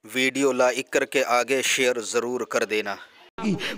Video like करके आगे share जरूर कर देना।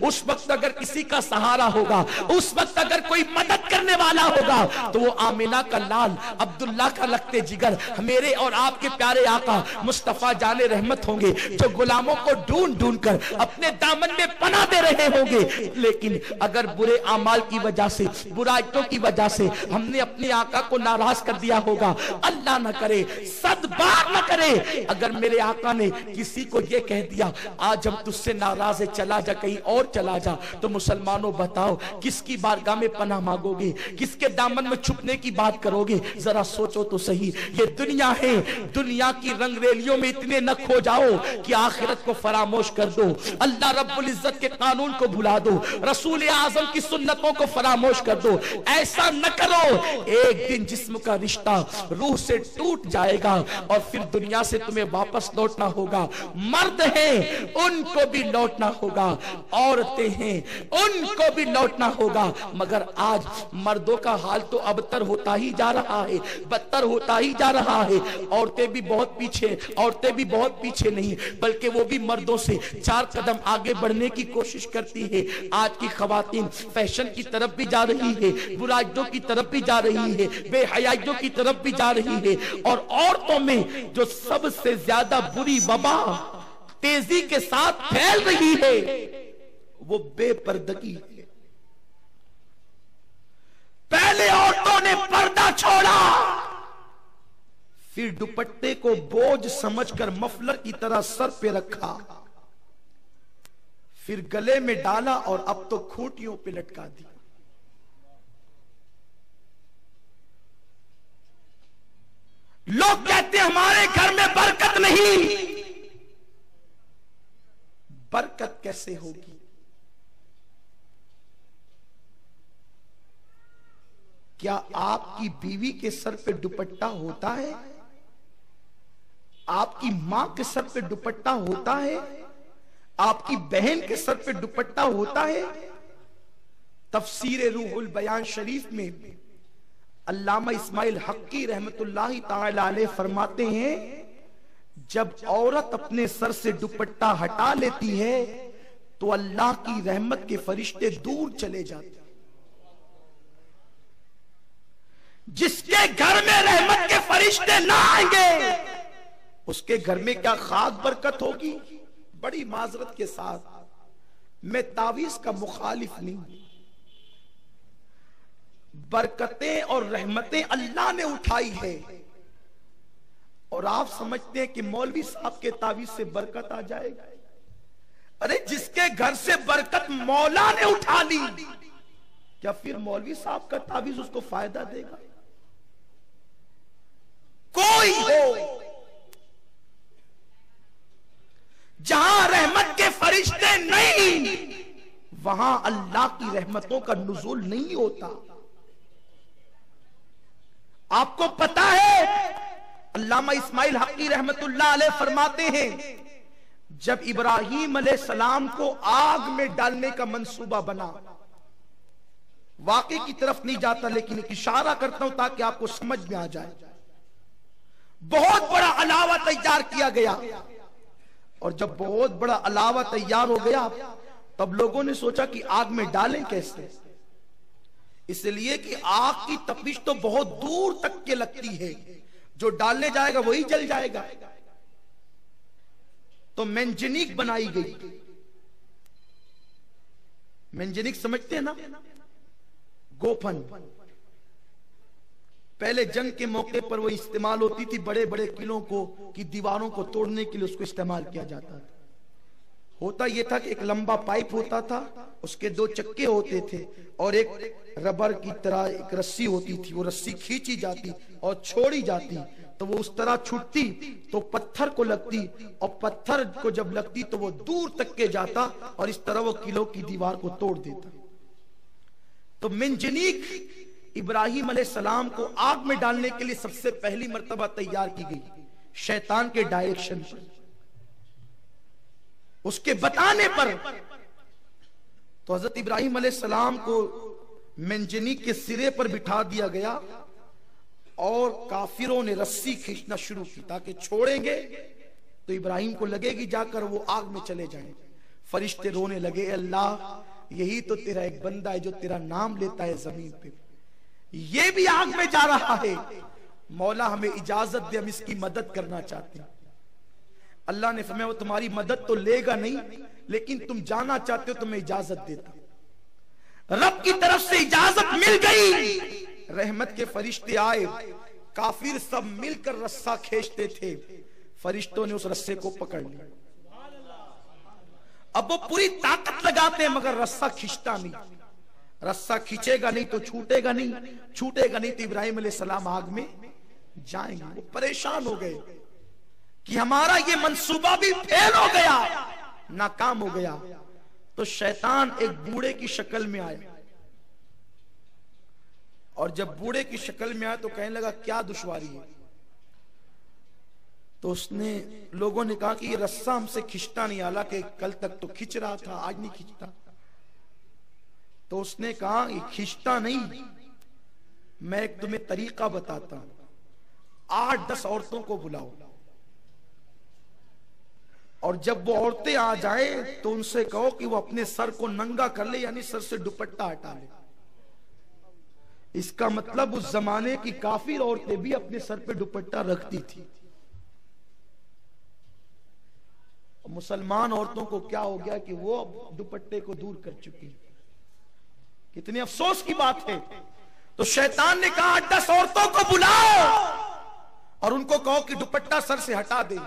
उस वक्त अगर किसी का सहारा होगा, उस वक्त अगर कोई मदद करने वाला होगा, तो वो आमिना का लाल अब्दुल्ला का लगते जिगर मेरे और आपके प्यारे आका मुस्तफा जाने रहमत होंगे, जो गुलामों को ढूंढ ढूंढ कर अपने दामन में पनाह दे रहे होंगे। लेकिन अगर बुरे अमाल की वजह से, बुराइयों की वजह से हमने अपने आका को नाराज कर दिया होगा, अल्लाह न करे, सदबार न करे, अगर मेरे आका ने किसी को यह कह दिया आज हम तुझसे नाराज है, चला जा, कहीं और चला जा, तो मुसलमानों बताओ किसकी बारगाह में पनाह मांगोगे, किसके दामन में छुपने की बात करोगे? जरा सोचो तो सही। ये दुनिया है, दुनिया की रंगरेलियों में इतने न खो जाओ कि आखिरत को फरामोश कर दो, अल्लाह रब्बुल इज्जत के कानून को भुला दो, रसूल आजम की सुन्नतों को फरामोश कर दो। ऐसा न करो, एक दिन जिस्म का रिश्ता रूह से टूट जाएगा और फिर दुनिया से तुम्हें वापस लौटना होगा। मर्द हैं उनको भी लौटना होगा, औरतें हैं उनको भी लौटना होगा, मगर आज मर्दों का हाल तो अबतर होता ही जा रहा है, बदतर होता ही जा रहा है। औरतें भी बहुत पीछे, औरतें भी बहुत पीछे नहीं, बल्कि वो भी मर्दों से 4 कदम आगे बढ़ने की कोशिश करती है। आज की खवातीन फैशन की तरफ भी जा रही है, बुराइयों की तरफ भी जा रही है, बेहयाइयों की तरफ भी जा रही है, और औरतों में जो सबसे ज्यादा बुरी वबा तेजी के साथ फैल रही है वो बेपर्दगी है। पहले औरतों ने पर्दा छोड़ा, फिर दुपट्टे को बोझ समझकर मफलर की तरह सर पे रखा, फिर गले में डाला और अब तो खूंटियों पे लटका दिया। लोग कहते हैं हमारे घर में बरकत नहीं। बरकत कैसे होगी? क्या आपकी बीवी के सर पे दुपट्टा होता है? आपकी मां के सर पे दुपट्टा होता है? आपकी बहन के सर पे दुपट्टा होता है? तफसीर रूहुल बयान शरीफ में अल्लामा इस्माइल हक्की रहमतुल्लाहि ताला अलैह फरमाते हैं, जब औरत अपने सर से दुपट्टा हटा लेती है तो अल्लाह की रहमत के फरिश्ते दूर चले जाते हैं। जिसके घर में रहमत के फरिश्ते ना आएंगे उसके घर में क्या खाक बरकत होगी? बड़ी माजरत के साथ मैं तावीज का मुखालिफ नहीं, बरकतें और रहमतें अल्लाह ने उठाई है, और आप समझते हैं कि मौलवी साहब के तावीज से बरकत आ जाएगा। अरे जिसके घर से बरकत मौला ने उठा ली, क्या फिर मौलवी साहब का तावीज उसको फायदा देगा? कोई हो जहां रहमत के फरिश्ते नहीं, वहां अल्लाह की रहमतों का नुज़ूल नहीं होता। आपको पता है अल्लामा इस्माइल हक्की रहमतुल्लाह अलैह फरमाते हैं, जब इब्राहीम अलैहिस्सलाम को आग में डालने का मंसूबा बना, वाकई की तरफ नहीं जाता लेकिन एक इशारा करता हूं ताकि आपको समझ में आ जाए। बहुत बड़ा अलावा तैयार किया गया, और जब बहुत बड़ा अलावा तैयार हो गया तब लोगों ने सोचा कि आग में डालें कैसे, इसलिए कि आग की तपिश तो बहुत दूर तक के लगती है, जो डालने जाएगा वही जल जाएगा। तो मेंजनीक बनाई गई। मेंजनीक समझते हैं ना? गोफन। पहले जंग के मौके पर वो इस्तेमाल होती थी, बड़े बड़े किलों को की दीवारों को तोड़ने के लिए उसको इस्तेमाल किया जाता था। होता यह था कि एक लंबा पाइप होता था, उसके 2 चक्के होते थे, और एक रबर की तरह एक रस्सी होती थी, वो रस्सी खींची जाती और छोड़ी जाती, तो वो उस तरह छूटती तो पत्थर को लगती, और पत्थर को जब लगती तो वो दूर तक के जाता और इस तरह वो किलो की दीवार को तोड़ देता। तो मिंजनीक इब्राहिम अलैहिस्सलाम को आग में डालने के लिए सबसे पहली मर्तबा तैयार की गई, शैतान के डायरेक्शन पर, उसके बताने पर। तो हजरत इब्राहिम अलैहिस्सलाम को मंजनीक के सिरे पर बिठा दिया गया और काफिरों ने रस्सी खींचना शुरू की ताकि छोड़ेंगे तो इब्राहिम को लगेगी जाकर वो आग में चले जाएं। फरिश्ते रोने लगे, अल्लाह यही तो तेरा एक बंदा है जो तेरा नाम लेता है जमीन पे, ये भी आग में जा रहा है। मौला हमें इजाजत दे, हम इसकी मदद करना चाहते हैं। अल्लाह ने फरमाया वो तुम्हारी मदद तो लेगा नहीं, लेकिन तुम जाना चाहते हो तो मैं इजाजत देता। रब की तरफ से इजाजत मिल गई, रहमत के फरिश्ते आए, काफिर सब मिलकर रस्सा खींचते थे, फरिश्तों ने उस रस्से को पकड़ लिया। अब वो पूरी ताकत लगाते हैं मगर रस्सा खींचता नहीं। रस्सा खींचेगा नहीं तो छूटेगा नहीं, छूटेगा नहीं तो इब्राहिम अलैहिस्सलाम आग में जाएंगे। वो परेशान हो गए कि हमारा ये मंसूबा भी फेल हो गया, नाकाम हो गया। तो शैतान एक बूढ़े की शक्ल में आया, और जब बूढ़े की शक्ल में आया तो कहने लगा क्या दुश्वारी है। तो उसने, लोगों ने कहा कि ये रस्सा हमसे खींचता नहीं, हालांकि कल तक तो खींच रहा था, आज नहीं खींचता। तो उसने कहा ये खींचता नहीं, मैं एक तुम्हें तरीका बताता हूं, 8-10 औरतों को बुलाओ, और जब वो औरतें आ जाए तो उनसे कहो कि वो अपने सर को नंगा कर ले, यानी सर से दुपट्टा हटा ले। इसका मतलब उस जमाने की काफिर औरतें भी अपने सर पे दुपट्टा रखती थी। मुसलमान औरतों को क्या हो गया कि वो अब दुपट्टे को दूर कर चुकी। कितनी अफसोस की बात है। तो शैतान ने कहा 10 औरतों को बुलाओ और उनको कहो कि दुपट्टा सर से हटा दे।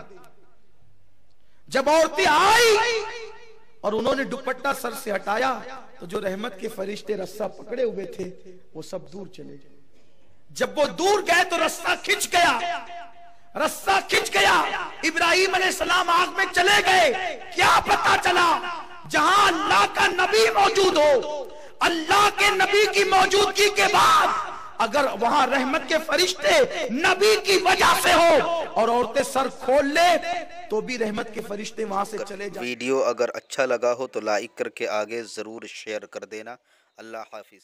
जब औरतें आई और उन्होंने दुपट्टा सर से हटाया तो जो रहमत के फरिश्ते रस्सा पकड़े हुए थे वो सब दूर चले गए। जब वो दूर गए तो रस्सा खिंच गया, रस्सा खिंच गया। इब्राहिम अलैहिस्सलाम आग में चले गए। क्या पता चला, जहां अल्लाह का नबी मौजूद हो, अल्लाह के नबी की मौजूदगी के बाद अगर वहां रहमत के फरिश्ते नबी की वजह से हो और औरतें सर खोल ले तो भी रहमत के फरिश्ते वहां से चले जाए। वीडियो अगर अच्छा लगा हो तो लाइक करके आगे जरूर शेयर कर देना। अल्लाह हाफिज।